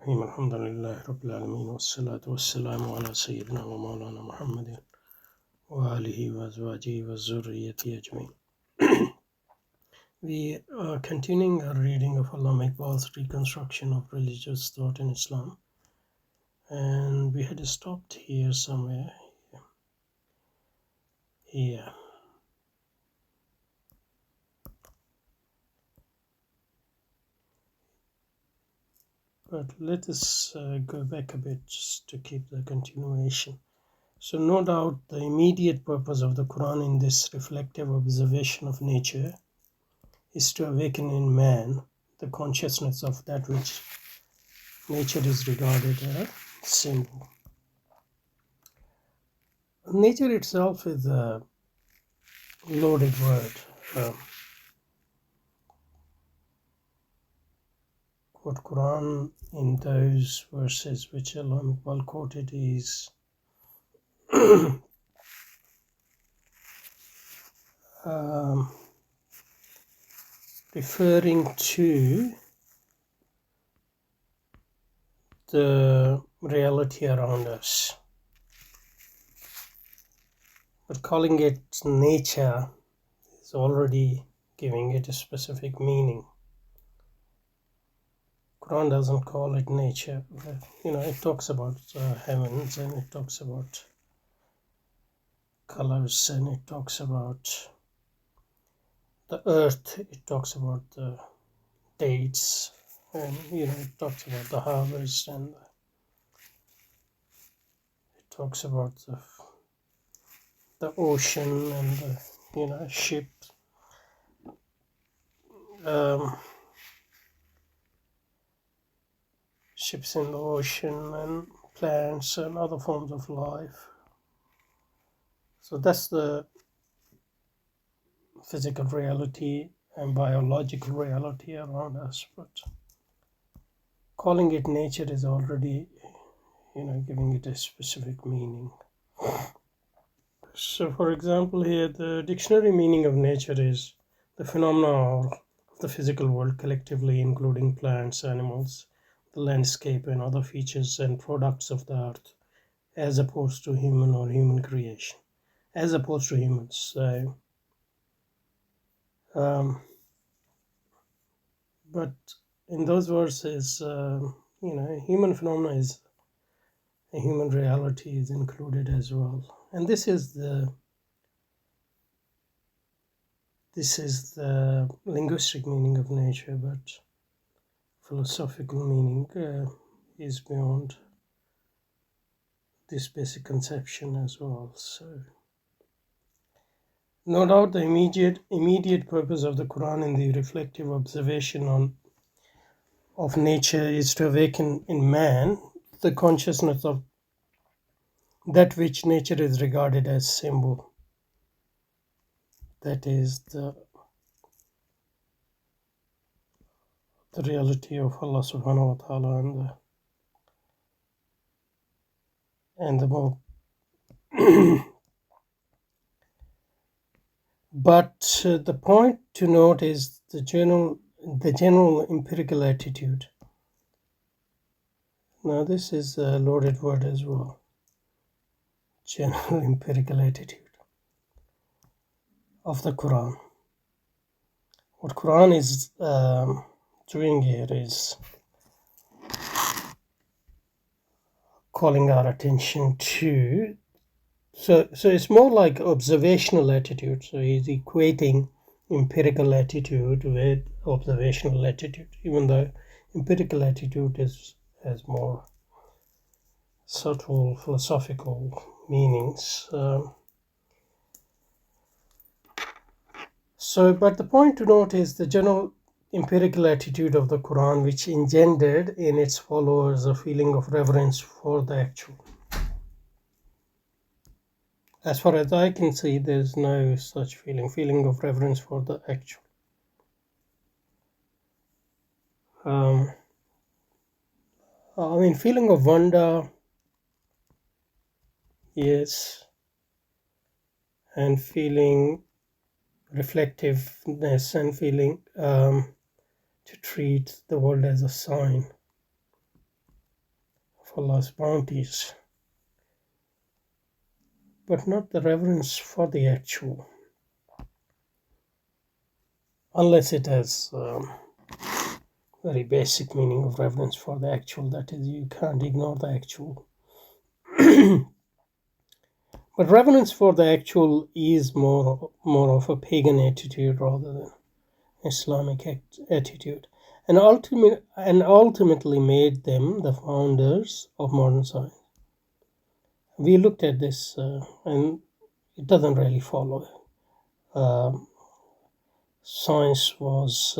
الحمد لله رب العالمين والصلاة والسلام على سيدنا ومولانا محمد وآله وأزواجه وذريته أجمعين. We are continuing our reading of Allama Iqbal's reconstruction of religious thought in Islam, and we had stopped here somewhere here. But let us go back a bit just to keep the continuation. So no doubt the immediate purpose of the Quran in this reflective observation of nature is to awaken in man the consciousness of that which nature is regarded as symbol. Nature itself is a loaded word. What Quran in those verses which Allama Iqbal quoted is referring to the reality around us. But calling it nature is already giving it a specific meaning. Quran doesn't call it nature, but it talks about heavens, and it talks about colors, and it talks about the earth, it talks about the dates, and it talks about the harvest, and it talks about the ocean and the ship. Ships in the ocean and plants and other forms of life. So that's the physical reality and biological reality around us. But calling it nature is already, giving it a specific meaning. So, for example, here the dictionary meaning of nature is the phenomena of the physical world collectively, including plants, animals, the landscape, and other features and products of the earth, as opposed to human or human creation, as opposed to humans. So, but in those verses, human phenomena is a human reality is included as well, and this is the linguistic meaning of nature, but philosophical meaning is beyond this basic conception as well. So, no doubt the immediate purpose of the Quran in the reflective observation of nature is to awaken in man the consciousness of that which nature is regarded as symbol. That is the reality of Allah subhanahu wa ta'ala and the more but the point to note is the general empirical attitude. Now this is a loaded word as well. General empirical attitude of the Quran. What Quran is doing here is calling our attention to, so it's more like observational attitude. So he's equating empirical attitude with observational attitude, even though empirical attitude has more subtle philosophical meanings. But the point to note is the general empirical attitude of the Quran, which engendered in its followers a feeling of reverence for the actual. As far as I can see, there is no such feeling of reverence for the actual. Feeling of wonder, yes, and feeling reflectiveness and feeling to treat the world as a sign. for Allah's bounties, but not the reverence for the actual, unless it has very basic meaning of reverence for the actual, that is, you can't ignore the actual. But reverence for the actual is more of a pagan attitude rather than Islamic attitude, and ultimately made them the founders of modern science. We looked at this, and it doesn't really follow. Science was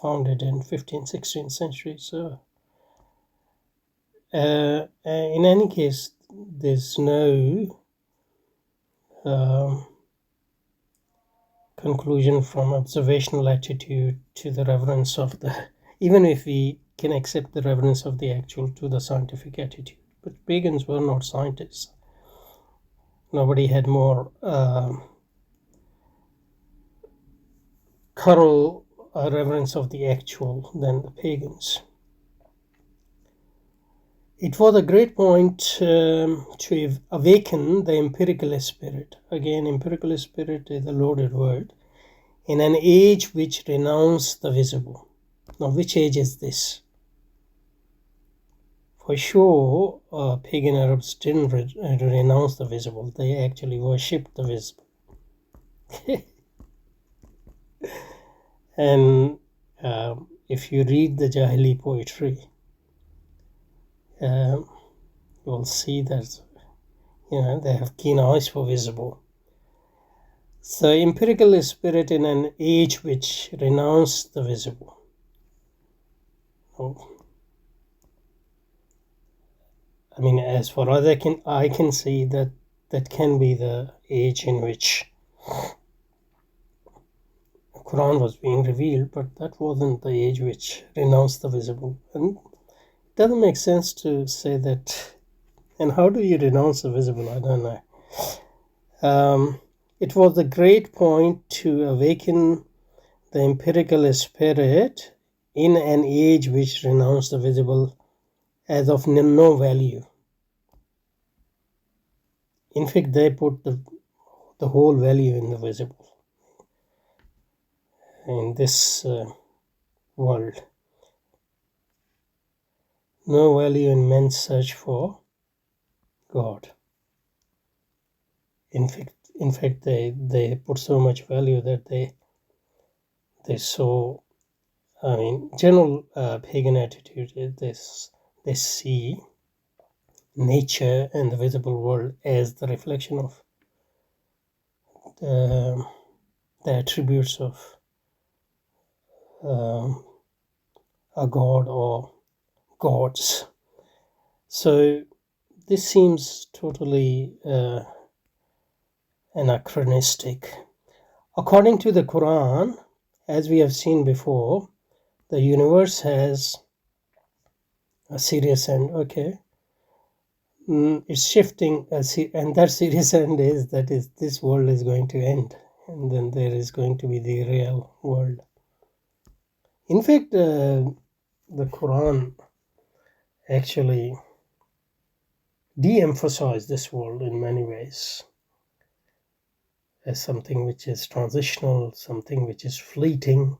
founded in 15th, 16th century, so in any case, there's no conclusion from observational attitude to the reverence of the, even if we can accept the reverence of the actual to the scientific attitude. But pagans were not scientists. Nobody had more thorough reverence of the actual than the pagans. It was a great point to awaken the empiricalist spirit. Again, empiricalist spirit is a loaded word. In an age which renounced the visible. Now, which age is this? For sure, pagan Arabs didn't renounce the visible. They actually worshipped the visible. And if you read the Jahili poetry, you'll see that they have keen eyes for visible. So empiricalist spirit in an age which renounced the visible. I mean, as far as I can see that can be the age in which the Quran was being revealed, but that wasn't the age which renounced the visible. And it doesn't make sense to say that. And how do you renounce the visible? I don't know. It was a great point to awaken the empiricalist spirit in an age which renounced the visible as of no value. In fact, they put the whole value in the visible. In this world, no value in men's search for God. In fact, they put so much value that they saw. I mean, general pagan attitude is they see nature and the visible world as the reflection of the attributes of a god or gods. So this seems totally anachronistic. According to the Quran, as we have seen before, the universe has a serious end. Okay, it's shifting, and that serious end is this world is going to end, and then there is going to be the real world. In fact, the Quran actually de-emphasized this world in many ways as something which is transitional, something which is fleeting.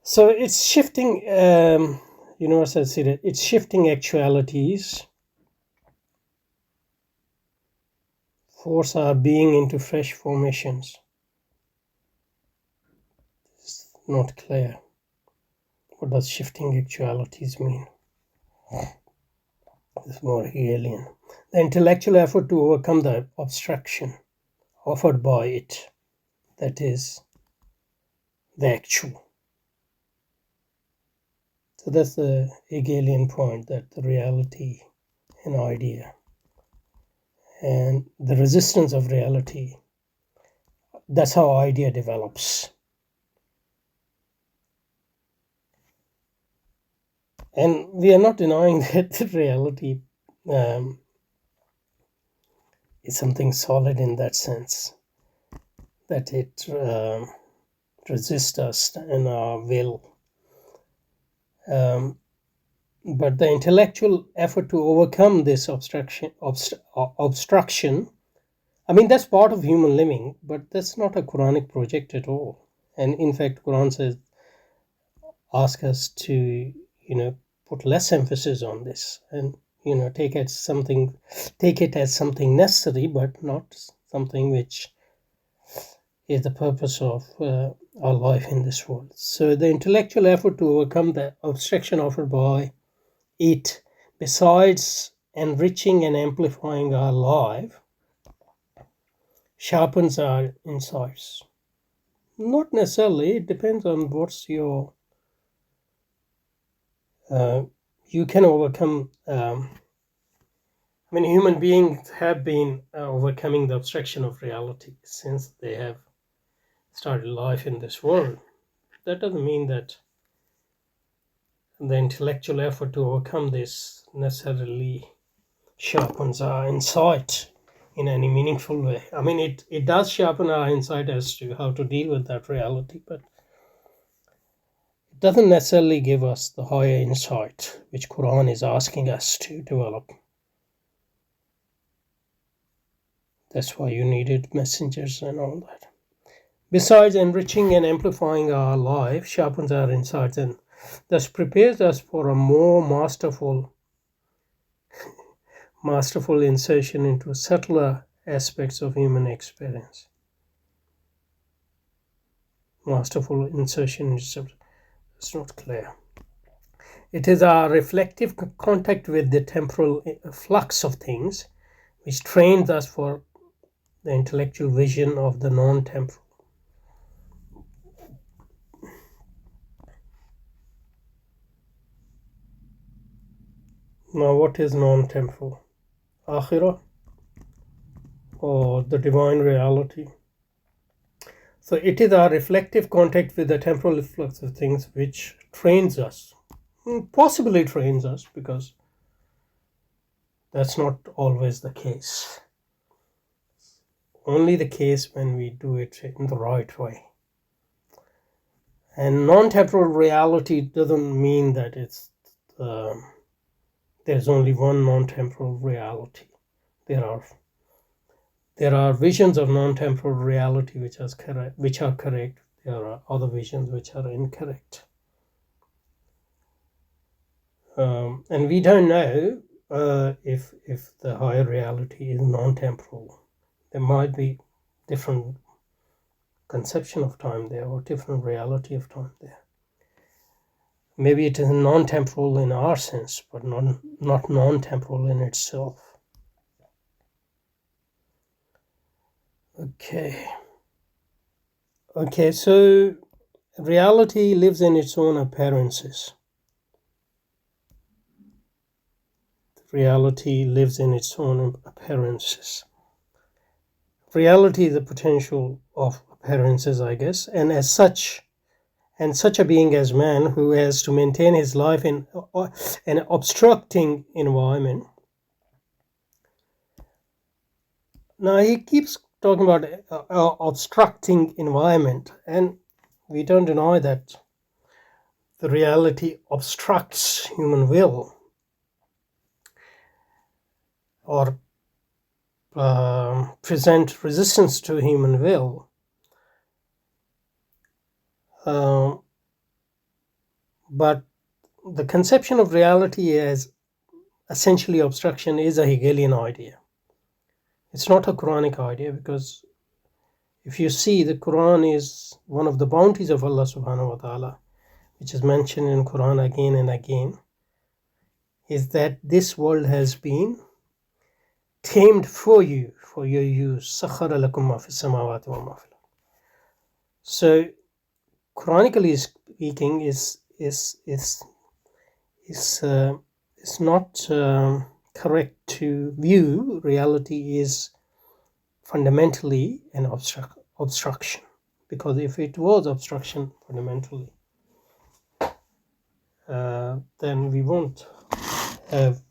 So it's shifting, universal serious, it's shifting actualities, force our being into fresh formations. It's not clear. What does shifting actualities mean? It's more Hegelian. The intellectual effort to overcome the obstruction offered by it, that is, the actual. So that's the Hegelian point, that the reality, an idea, and the resistance of reality, that's how idea develops. And we are not denying that the reality is something solid in that sense, that it resists us in our will. But the intellectual effort to overcome this obstruction, I mean, that's part of human living, but that's not a Quranic project at all. And in fact, Quran says, ask us to, put less emphasis on this, and take it as something necessary, but not something which is the purpose of our life in this world. So the intellectual effort to overcome the obstruction offered by it, besides enriching and amplifying our life, sharpens our insights. Not necessarily, it depends on what's your you can overcome. Human beings have been overcoming the obstruction of reality since they have started life in this world. That doesn't mean that the intellectual effort to overcome this necessarily sharpens our insight in any meaningful way. I mean, it does sharpen our insight as to how to deal with that reality, but it doesn't necessarily give us the higher insight which Quran is asking us to develop. That's why you needed messengers and all that. Besides enriching and amplifying our life, sharpens our insights and thus prepares us for a more masterful insertion into subtler aspects of human experience. Masterful insertion into it's not clear. It is our reflective contact with the temporal flux of things which trains us for the intellectual vision of the non-temporal. Now, what is non-temporal? Akhirah, or the divine reality? So it is our reflective contact with the temporal flux of things which trains us, possibly trains us, because that's not always the case. Only the case when we do it in the right way. And non-temporal reality doesn't mean that it's there's only one non-temporal reality. There are visions of non-temporal reality which are correct. There are other visions which are incorrect. And we don't know if the higher reality is non-temporal. There might be different conception of time there, or different reality of time there. Maybe it is non-temporal in our sense, but not non-temporal in itself. Okay, so reality lives in its own appearances. Reality lives in its own appearances. Reality is the potential of appearances, I guess, and as such a being as man who has to maintain his life in an obstructing environment. Now he keeps talking about obstructing environment, and we don't deny that the reality obstructs human will, or present resistance to human will. But the conception of reality as essentially obstruction is a Hegelian idea. It's not a Quranic idea, because if you see, the Quran is one of the bounties of Allah subhanahu wa ta'ala, which is mentioned in Quran again and again, is that this world has been tamed for your use. سَخَّرَ لَكُم مَا فِي السَّمَاوَاتِ وَمَا فِي الْأَرْضِ. So, Quranically speaking, is not correct to view reality is fundamentally an obstruction, because if it was obstruction fundamentally, then we won't have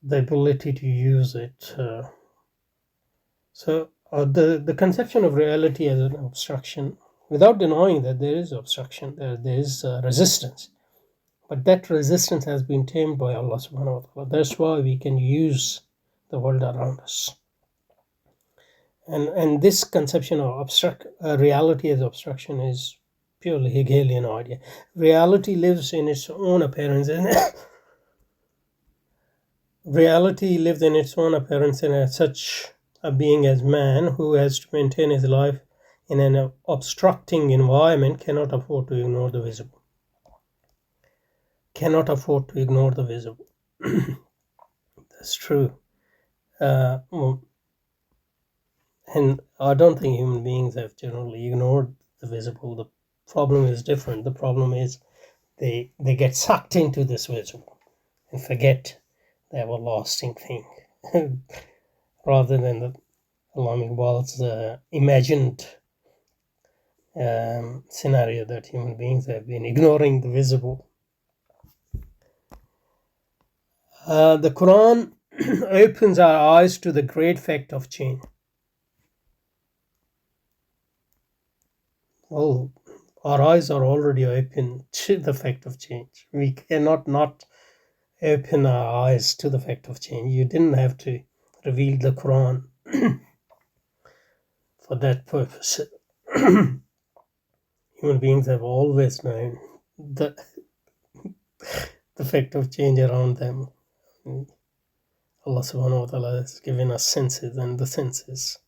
the ability to use it. So the conception of reality as an obstruction without denying that there is obstruction, there is resistance. But that resistance has been tamed by Allah subhanahu wa ta'ala. That's why we can use the world around us. And this conception of reality as obstruction is purely Hegelian idea. Reality lives in its own appearance, and reality lives in its own appearance, and as such, a being as man who has to maintain his life in an obstructing environment cannot afford to ignore the visible. Cannot afford to ignore the visible. That's true. And I don't think human beings have generally ignored the visible. The problem is different. The problem is they get sucked into this visible and forget the everlasting thing, rather than the Iqbal's imagined scenario that human beings have been ignoring the visible. The Quran opens our eyes to the great fact of change. Well, our eyes are already open to the fact of change. We cannot not open our eyes to the fact of change. You didn't have to reveal the Quran for that purpose. Human beings have always known the fact of change around them. Allah subhanahu wa ta'ala has given us senses, and the senses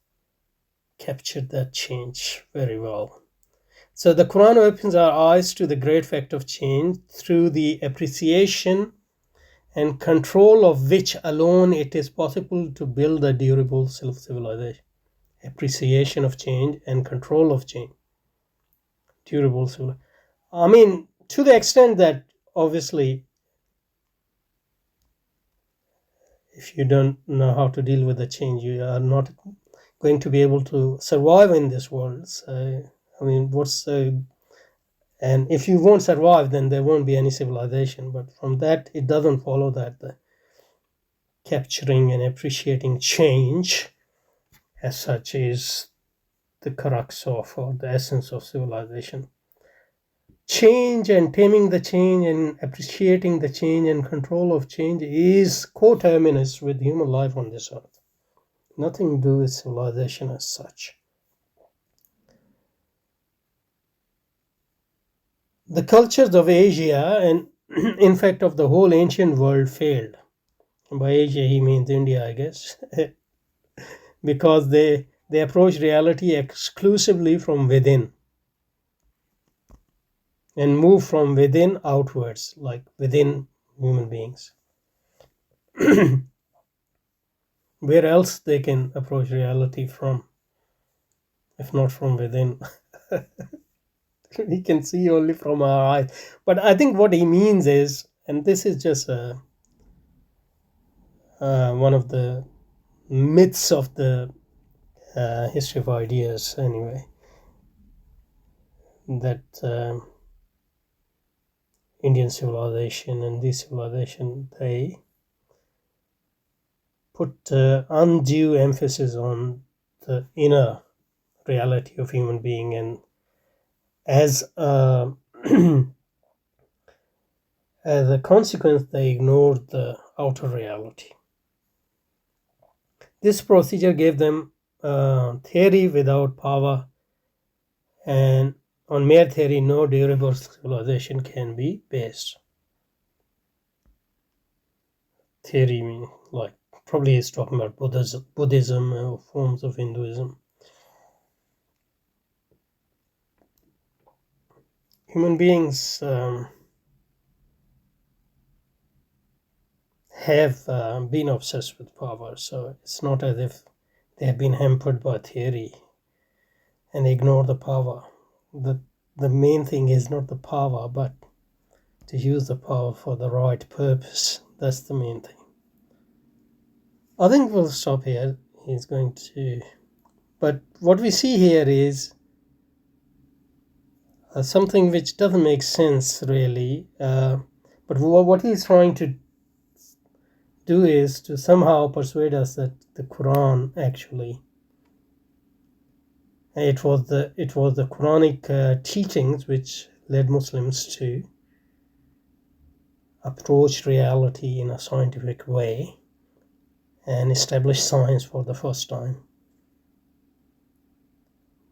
captured that change very well. So the Quran opens our eyes to the great fact of change through the appreciation and control of which alone it is possible to build a durable self-civilization. Appreciation of change and control of change. Durable civilization. I mean, to the extent that obviously if you don't know how to deal with the change, you are not going to be able to survive in this world. So, I mean, and if you won't survive, then there won't be any civilization. But from that, it doesn't follow that the capturing and appreciating change as such is the crux of, or the essence of civilization. Change and taming the change and appreciating the change and control of change is coterminous with human life on this earth. Nothing to do with civilization as such. The cultures of Asia, and in fact of the whole ancient world, failed. And by Asia he means India, I guess, because they approach reality exclusively from within and move from within outwards, like within human beings. Where else they can approach reality from, if not from within? We can see only from our eyes. But I think what he means is, and this is just one of the myths of the history of ideas anyway, that Indian civilization and this civilization, they put undue emphasis on the inner reality of human being, and as a as a consequence they ignored the outer reality. This procedure gave them theory without power, and on mere theory no durable civilization can be based. Theory means, like, probably is talking about Buddhism or forms of Hinduism. Human beings have been obsessed with power, so it's not as if they have been hampered by theory and ignore the power. The main thing is not the power, but to use the power for the right purpose. That's the main thing. I think we'll stop here. He's going to... But what we see here is something which doesn't make sense, really. But what he's trying to do is to somehow persuade us that the Quran actually It was the Quranic teachings which led Muslims to approach reality in a scientific way and establish science for the first time.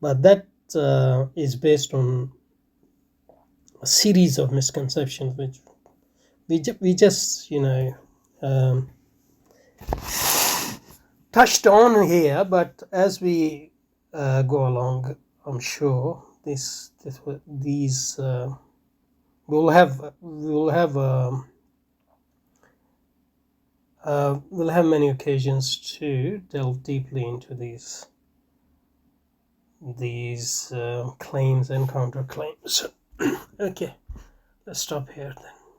But that is based on a series of misconceptions which we just touched on here. But as we go along, I'm sure these we'll have many occasions to delve deeply into these claims and counterclaims. Okay, let's stop here then.